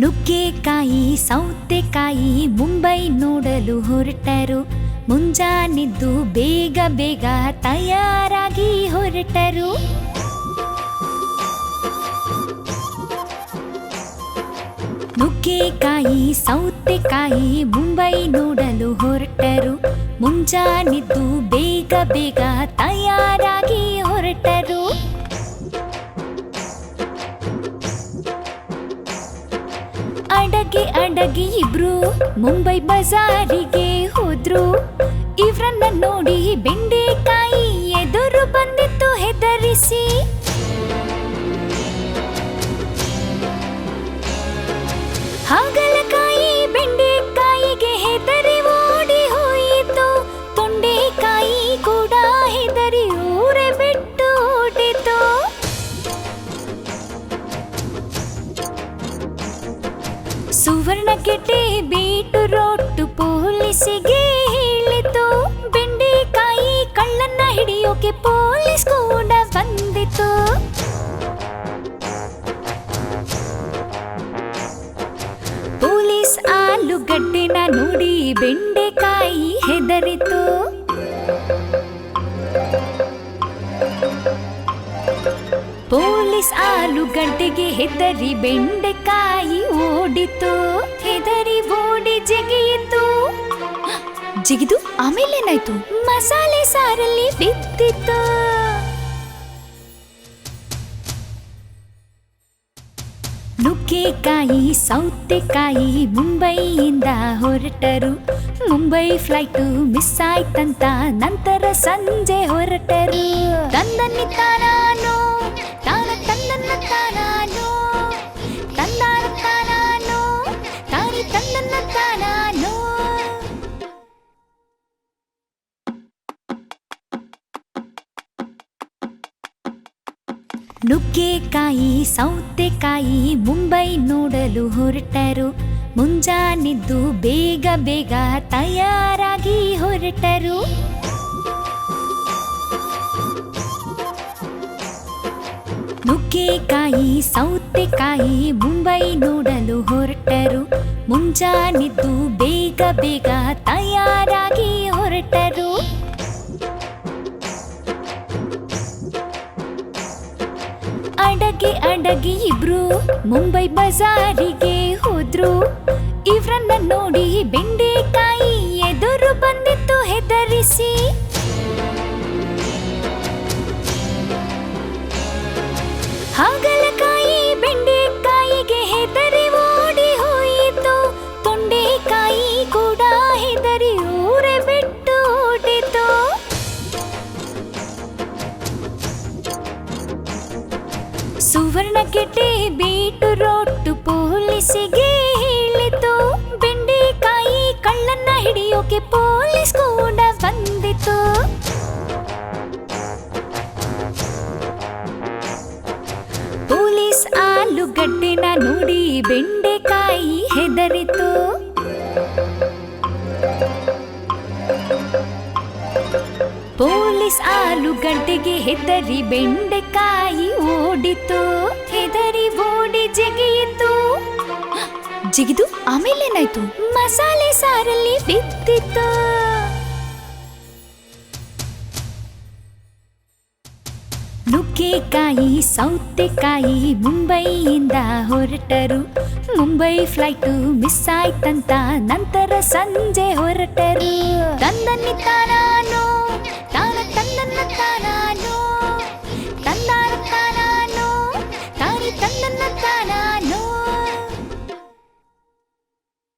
ನುಗ್ಗೆಕಾಯಿ ಸೌತೆಕಾಯಿ ಮುಂಬೈ ನೋಡಲು ಹೊರಟರು. ಮುಂಜಾನೆದ್ದು ಬೇಗ ಬೇಗ ತಯಾರಾಗಿ ಹೊರಟರು. ನುಗ್ಗೆಕಾಯಿ ಸೌತೆಕಾಯಿ ಮುಂಬೈ ನೋಡಲು ಹೊರಟರು. ಮುಂಜಾನೆದ್ದು ಬೇಗ ಬೇಗ ತಯಾರಾಗಿ ಹೊರಟರು. ಅಡಗಿ ಇಬ್ರು ಮುಂಬೈ ಬಜಾರಿಗೆ ಹೋದ್ರು. ಇವ್ರನ್ನ ನೋಡಿ ಬೆಂಡೆಕಾಯಿ ಎದುರು ಬಂದಿತ್ತು ಹೆದರಿಸಿ. ಹಾಗಲಕಾಯಿ ಬೆಂಡೆಕಾಯಿಗೆ ಹೆದರಿ ಓಡಿ ಹೋಯಿತು. ತೊಂಡೆಕಾಯಿ ಕೂಡ ಹೆದರಿ ಊರೇ ಬಿಟ್ಟು ಓಡಿತು. ಸುವರ್ಣಗೆಡ್ಡೆ ಬೀಟುರೋಟ್ ಪೊಲೀಸಿಗೆ ಹೇಳಿತು. ಬೆಂಡೆಕಾಯಿ ಕಳ್ಳನ್ನ ಹಿಡಿಯೋಕೆ ಪೊಲೀಸ್ ಕೂಡ ಬಂದಿತು. ಪೊಲೀಸ್ ಆಲೂಗಡ್ಡೆನ ನೋಡಿ ಬೆಂಡೆಕಾಯಿ ಹೆದರಿತು. ಪೊಲೀಸ್ ಆಲೂಗಡ್ಡೆಗೆ ಹೆದರಿ ಬೆಂಡೆಕಾಯಿ ಓಡಿತು. ಹೆದರಿ ಓಡಿ ಜಿಗಿಯಿತು. ಜಿಗಿದು ಆಮೇಲೇನಾಯ್ತು? ಮಸಾಲೆ ಸಾರಲ್ಲಿ ಬಿದ್ದಿತ್ತು. ನುಗ್ಗೆಕಾಯಿ ಸೌತೆಕಾಯಿ ಮುಂಬೈಯಿಂದ ಹೊರಟರು. ಮುಂಬೈ ಫ್ಲೈಟು ಮಿಸ್ ಆಯ್ತಂತ ನಂತರ ಸಂಜೆ ಹೊರಟರು. ತಂದನ್ನಿ ತಾನಾನೋ ತಾನ ತಂದನ್ನ ತಾನಾನೋ ತಂದಾನ ತಾನಾನೋ ತಾನಿ ತಂದನ್ನ ತಾನಾನೋ. ನುಗ್ಗೆಕಾಯಿ ಸೌತೆಕಾಯಿ ಮುಂಬೈ ನೋಡಲು ಹೊರಟರು. ಮುಂಜಾನೆದ್ದು ಬೇಗ ಬೇಗ ತಯಾರಾಗಿ ಹೊರಟರು. ನುಗ್ಗೆಕಾಯಿ ಸೌತೆಕಾಯಿ ಮುಂಬೈ ನೋಡಲು ಹೊರಟರು. ಮುಂಜಾನೆದ್ದು ಬೇಗ ಬೇಗ ತಯಾರಾಗಿ ಹೊರಟರು. ಅಡಗಿ ಇಬ್ರು ಮುಂಬೈ ಬಜಾರಿಗೆ ಹೋದ್ರು. ಇವ್ರನ್ನ ನೋಡಿ ಬೆಂಡೆಕಾಯಿ ಎದುರು ಬಂದಿತ್ತು ಹೆದರಿಸಿ. ಹಾಗಲಕಾಯಿ ಬೆಂಡೆಕಾಯಿಗೆ ಹೆದರಿ ಓಡಿ ಹೋಯಿತು. ತೊಂಡೆಕಾಯಿ ಕೂಡ ಹೆದರಿ ಊರೇ ಬಿಟ್ಟು ಓಡಿತು. ಸುವರ್ಣಗೆಡ್ಡೆ ಬೀಟುರೋಟ್ ಪೊಲೀಸಿಗೆ ಹೇಳಿತು. ಬೆಂಡೆಕಾಯಿ ಕಳ್ಳನ್ನ ಹಿಡಿಯೋಕೆ ಪೊಲೀಸ್ ಕೂಡ ಬಂದಿತು. ಪೊಲೀಸ್ ಆಲೂಗಡ್ಡೆನ ನೋಡಿ ಬೆಂಡೆಕಾಯಿ ಹೆದರಿತು. ಪೊಲೀಸ್ ಆಲೂಗಡ್ಡೆಗೆ ಹೆದರಿ ಬೆಂಡೆಕಾಯಿ ಓಡಿತು. ಹೆದರಿ ಓಡಿ ಜಿಗಿಯಿತು. ಜಿಗಿದು ಆಮೇಲೇನಾಯ್ತು? ಮಸಾಲೆ ಸಾರಲ್ಲಿ ಬಿದ್ದಿತ್ತು. ನುಗ್ಗೆಕಾಯಿ ಸೌತೆಕಾಯಿ ಮುಂಬೈಯಿಂದ ಹೊರಟರು. ಮುಂಬೈ ಫ್ಲೈಟು ಮಿಸ್ ಆಯ್ತಂತ ನಂತರ ಸಂಜೆ ಹೊರಟರು. ತಂದನ್ನಿ